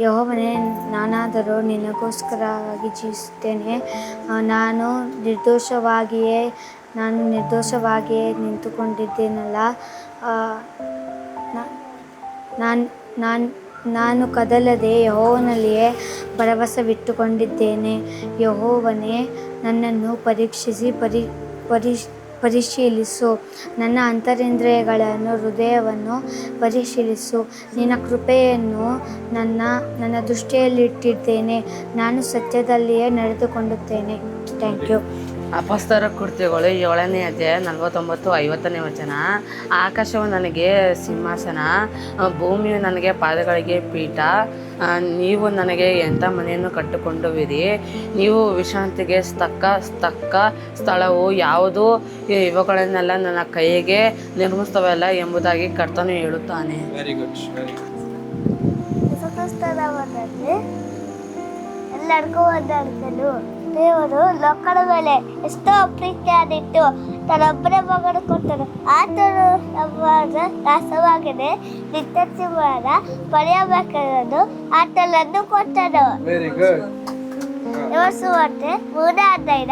ಯೆಹೋವನೇ, ನಾನಾದರೂ ನಿನಗೋಸ್ಕರವಾಗಿ ಜೀವಿಸುತ್ತೇನೆ. ನಾನು ನಿರ್ದೋಷವಾಗಿಯೇ ನಿಂತುಕೊಂಡಿದ್ದೇನಲ್ಲ. ನಾನು ಕದಲದೆ ಯೆಹೋವನಲ್ಲಿಯೇ ಭರವಸವಿಟ್ಟುಕೊಂಡಿದ್ದೇನೆ. ಯೆಹೋವನೇ, ನನ್ನನ್ನು ಪರಿಶೀಲಿಸು, ನನ್ನ ಅಂತರೇಂದ್ರಿಯಗಳನ್ನು, ಹೃದಯವನ್ನು ಪರಿಶೀಲಿಸು. ನಿನ್ನ ಕೃಪೆಯನ್ನು ನನ್ನ ದೃಷ್ಟಿಯಲ್ಲಿಟ್ಟಿದ್ದೇನೆ. ನಾನು ಸತ್ಯದಲ್ಲಿಯೇ ನಡೆದುಕೊಳ್ಳುತ್ತೇನೆ. Thank you. ಅಪೊಸ್ತಲರ ಕೃತ್ಯಗಳು 7ನೇ ಅಧ್ಯಾಯ 49-50ನೇ ವಚನ. ಆಕಾಶವು ನನಗೆ ಸಿಂಹಾಸನ, ಭೂಮಿಯು ನನಗೆ ಪಾದಗಳಿಗೆ ಪೀಠ. ನೀವು ನನಗೆ ಎಂಥ ಮನೆಯನ್ನು ಕಟ್ಟಿಕೊಂಡುವಿರಿ, ನೀವು ವಿಶ್ರಾಂತಿಗೆ ತಕ್ಕ ಸ್ಥಳವು ಯಾವುದು, ಇವುಗಳನ್ನೆಲ್ಲ ನನ್ನ ಕೈಗೆ ನಿರ್ಮಿಸ್ತವಲ್ಲ ಎಂಬುದಾಗಿ ಕರ್ತನು ಹೇಳುತ್ತಾನೆ. ಎಲ್ಲರಿಗೂ ಒಂದರ್ಥನು. ದೇವರು ಲೋಕದ ಮೇಲೆ ಎಷ್ಟೋ ಪ್ರೀತಿಯಾದಿತ್ತು, ತನ್ನೊಬ್ಬನೇ ಮಗನ ಕೊಟ್ಟನು. ಆತನು ನಮ್ಮ ನಾಶವಾಗಿದೆ ನಿತ್ಯ ಜೀವನ ಪಡೆಯಬೇಕಾದನು ಆತನನ್ನು ಕೊಟ್ಟನು. ಸುವಾರ್ತೆ 3ನೇ ಅಧ್ಯಾಯ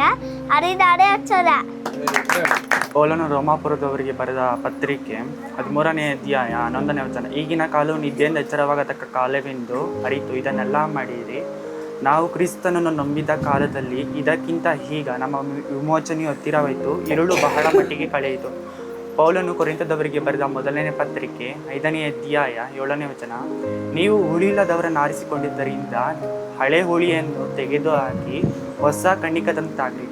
16ನೇ ವಚನ. ಪೌಲನು ರೋಮಾಪುರದವರಿಗೆ ಬರೆದ ಪತ್ರಿಕೆ 13ನೇ ಅಧ್ಯಾಯ 11ನೇ ವಚನ. ಈಗಿನ ಕಾಲವು ನಿದ್ದೆಯಿಂದ ಎಚ್ಚರವಾಗತಕ್ಕ ಕಾಲವೆಂದು ಅರಿತು ಇದನ್ನೆಲ್ಲ ಮಾಡಿರಿ. ನಾವು ಕ್ರಿಸ್ತನನ್ನು ನಂಬಿದ ಕಾಲದಲ್ಲಿ ಇದಕ್ಕಿಂತ ಈಗ ನಮ್ಮ ವಿಮೋಚನೆಯು ಹತ್ತಿರವಾಯಿತು, ഇരുಳು ಬಹಳ ಮಟ್ಟಿಗೆ ಕಳೆಯಿತು. ಪೌಲನು ಕೊರಿಂಥದವರಿಗೆ ಬರೆದ 1ನೇ ಪತ್ರಿಕೆ 5ನೇ ಅಧ್ಯಾಯ 7ನೇ ವಚನ. ನೀವು ಹುಳಿಯಿಲ್ಲದವರನ್ನು ಆರಿಸಿಕೊಂಡಿದ್ದರಿಂದ ಹಳೆ ಹುಳಿಯನ್ನು ತೆಗೆದುಹಾಕಿ ಹೊಸ ಕಣ್ಣಿಕದಂತಾಗಲಿ.